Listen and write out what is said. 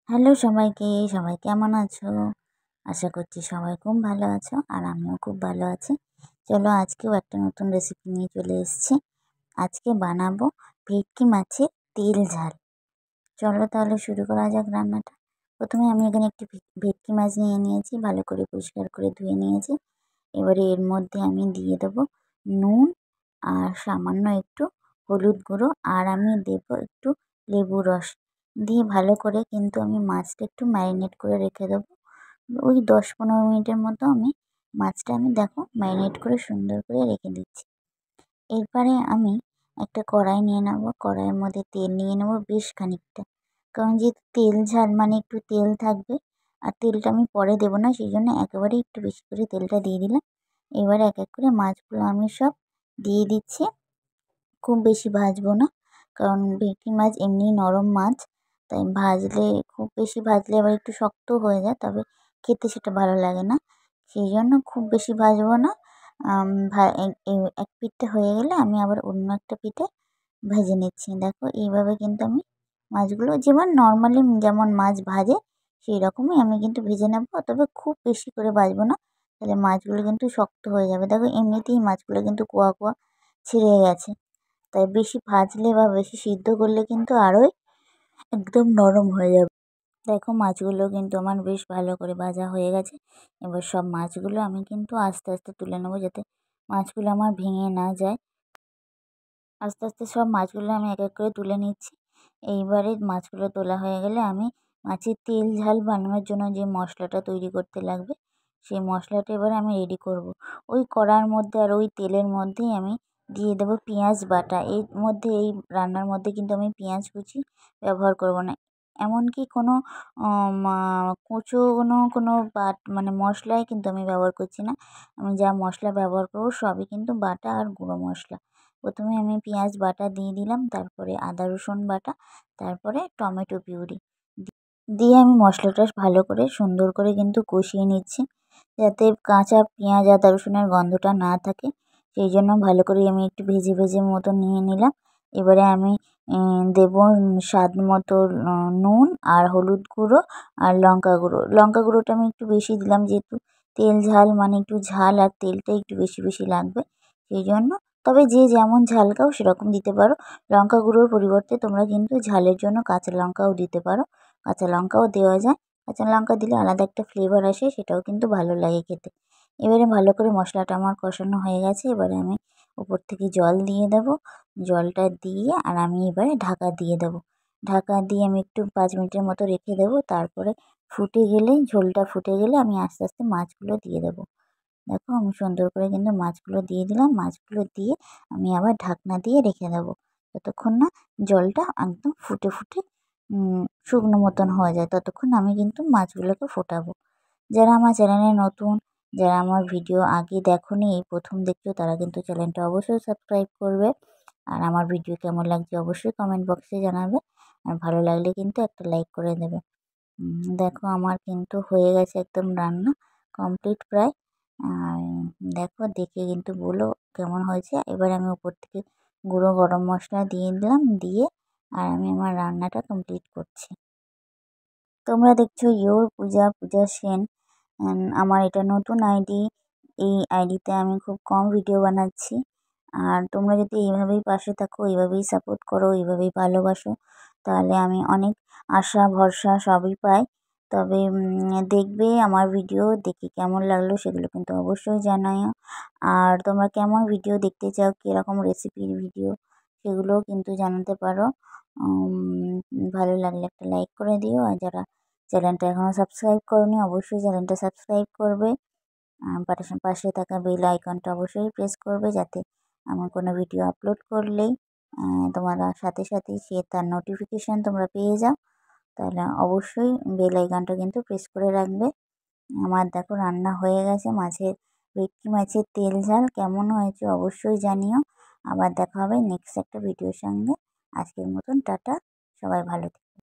Hello সবাইকে, সবাই কেমন আছো? আশা করছি সবাই খুব ভালো আছো আর আমিও খুব ভালো আছি। চলো আজকেও একটা নতুন রেসিপি নিয়ে চলে এসেছি। আজকে বানাবো ভেটকি মাছের তেল ঝাল। চলো তাহলে শুরু করা যাক রান্নাটা। প্রথমে আমি এখানে একটি ভেটকি মাছ নিয়ে নিয়েছি, ভালো করে পরিষ্কার করে ধুয়ে নিয়েছি। এবারে এর মধ্যে আমি দিয়ে দেবো নুন আর সামান্য একটু হলুদ গুঁড়ো, আর আমি দেবো একটু লেবু রস দিয়ে ভালো করে কিন্তু আমি মাছটা একটু ম্যারিনেট করে রেখে দেবো। ওই 10-15 মিনিটের মতো মাছটা আমি দেখো ম্যারিনেট করে সুন্দর করে রেখে দিচ্ছি। এরপরে আমি একটা কড়াই নিয়ে নেব, কড়াইয়ের মধ্যে তেল নিয়ে নেব বেশ খানিকটা, কারণ যেহেতু তেল ঝাল মানে একটু তেল থাকবে, আর তেলটা আমি পরে দেবো না, সেই জন্য একেবারে একটু বেশি করে তেলটা দিয়ে দিলাম। এবারে এক এক করে মাছগুলো আমি সব দিয়ে দিচ্ছি। খুব বেশি ভাজবো না, কারণ ভেটকি মাছ এমনিই নরম মাছ, তাই খুব বেশি ভাজলে আবার একটু শক্ত হয়ে যায়, তবে খেতে সেটা ভালো লাগে না। সেই জন্য খুব বেশি ভাজবো না। এক পিঠটা হয়ে গেলে আমি আবার অন্য একটা পিঠে ভেজে নিচ্ছি। দেখো এইভাবে কিন্তু আমি মাছগুলো যেমন নর্মালি যেমন মাছ ভাজে সেই রকমই আমি কিন্তু ভেজে নেবো, তবে খুব বেশি করে ভাজবো না, তাহলে মাছগুলো কিন্তু শক্ত হয়ে যাবে। দেখো এমনিতেই মাছগুলো কিন্তু কোয়া কোয়া ছিঁড়ে গেছে, তাই বেশি ভাজলে বা বেশি সিদ্ধ করলে কিন্তু আরোই একদম নরম হয়ে যাবে। দেখো মাছগুলো কিন্তু আমার বেশ ভালো করে ভাজা হয়ে গেছে। এবার সব মাছগুলো আমি কিন্তু আস্তে আস্তে তুলে নেবো, যাতে মাছগুলো আমার ভেঙে না যায়। আস্তে আস্তে সব মাছগুলো আমি এক এক করে তুলে নিচ্ছি। এইবারে মাছগুলো তোলা হয়ে গেলে আমি মাছের তেল ঝাল বানানোর জন্য যে মশলাটা তৈরি করতে লাগবে, সেই মশলাটা এবারে আমি রেডি করব। ওই কড়ার মধ্যে আর ওই তেলের মধ্যেই আমি দিয়ে দেবো পেঁয়াজ বাটা। এর মধ্যে এই রান্নার মধ্যে কিন্তু আমি পেঁয়াজ কুচি ব্যবহার করব না, এমনকি কোনো কুচো কোনো মানে মশলাই কিন্তু আমি ব্যবহার করছি না। আমি যা মশলা ব্যবহার করব সবই কিন্তু বাটা আর গুঁড়ো মশলা। প্রথমে আমি পেঁয়াজ বাটা দিয়ে দিলাম, তারপরে আদা রসুন বাটা, তারপরে টমেটো পিউরি দিয়ে আমি মশলাটা ভালো করে সুন্দর করে কিন্তু কষিয়ে নিচ্ছি, যাতে কাঁচা পেঁয়াজ আদা রসুনের গন্ধটা না থাকে। সেই জন্য ভালো করে আমি একটু ভেজে ভেজে মতো নিয়ে নিলাম। এবারে আমি দেব স্বাদ মতো নুন আর হলুদ গুঁড়ো আর লঙ্কা গুঁড়ো। লঙ্কা গুঁড়োটা আমি একটু বেশি দিলাম, যেহেতু তেল ঝাল মানে একটু ঝাল আর তেলটা একটু বেশি বেশি লাগবে, সেই জন্য। তবে যে যেমন ঝাল খাও সেরকম দিতে পারো। লঙ্কা গুঁড়োর পরিবর্তে তোমরা কিন্তু ঝালের জন্য কাঁচা লঙ্কাও দিতে পারো, কাঁচা লঙ্কাও দেওয়া যায়। কাঁচা লঙ্কা দিলে আলাদা একটা ফ্লেভার আসে, সেটাও কিন্তু ভালো লাগে খেতে। এবারে ভালো করে মশলাটা আমার কষানো হয়ে গেছে, এবারে আমি উপর থেকে জল দিয়ে দেবো। জলটা দিয়ে আর আমি এবারে ঢাকা দিয়ে দেবো। ঢাকা দিয়ে আমি একটু 5 মিনিটের মতো রেখে দেবো, তারপরে ঝোলটা ফুটে গেলে আমি আস্তে আস্তে মাছগুলো দিয়ে দেবো। দেখো আমি সুন্দর করে কিন্তু মাছগুলো দিয়ে দিলাম। মাছগুলো দিয়ে আমি আবার ঢাকনা দিয়ে রেখে দেবো, যতক্ষণ না জলটা একদম ফুটে ফুটে শুকনো মতন হয়ে যায়, ততক্ষণ আমি কিন্তু মাছগুলোকে ফোটাবো। যারা আমার চ্যানেলে নতুন, যারা আমার ভিডিও আগে দেখোনি, এই প্রথম দেখছো, তারা কিন্তু চ্যানেলটা অবশ্যই সাবস্ক্রাইব করবে। আর আমার ভিডিও কেমন লাগছে অবশ্যই কমেন্ট বক্সে জানাবে, আর ভালো লাগলে কিন্তু একটা লাইক করে দেবে। দেখো আমার কিন্তু হয়ে গেছে একদম রান্না কমপ্লিট প্রায়। আর দেখো দেখে কিন্তু বলো কেমন হয়েছে। এবার আমি উপর থেকে গুঁড়ো গরম মশলা দিয়ে দিলাম, দিয়ে আর আমি আমার রান্নাটা কমপ্লিট করছি। তোমরা দেখছো পূজা সেন। আমার এটা নতুন আইডি। এই আইডিতে আমি খুব কম ভিডিও বানাচ্ছি, আর তোমরা যদি এইভাবেই পাশে থাকো, এইভাবেই সাপোর্ট করো, এইভাবেই ভালোবাসো, তাহলে আমি অনেক আশা ভরসা সবই পাই। তবে দেখবে আমার ভিডিও দেখে কেমন লাগলো সেগুলো কিন্তু অবশ্যই জানাও। আর তোমরা কেমন ভিডিও দেখতে চাও, কীরকম রেসিপির ভিডিও, সেগুলোও কিন্তু জানাতে পারো। ভালো লাগলে একটা লাইক করে দিও, আর যারা চ্যানেলটা এখনও সাবস্ক্রাইব করোনি অবশ্যই চ্যানেলটা সাবস্ক্রাইব করবে। পাশে থাকা বেল আইকনটা অবশ্যই প্রেস করবে, যাতে আমার কোনো ভিডিও আপলোড করলেই তোমরা সাথে সাথে তার নোটিফিকেশান তোমরা পেয়ে যাও। তাহলে অবশ্যই বেল আইকনটা কিন্তু প্রেস করে রাখবে। আমার দেখো রান্না হয়ে গেছে ভেটকি মাছের তেল ঝাল। কেমন হয়েছে অবশ্যই জানিও। আবার দেখা হবে নেক্সট একটা ভিডিওর সঙ্গে। আজকের মতন টাটা, সবাই ভালো থেকো।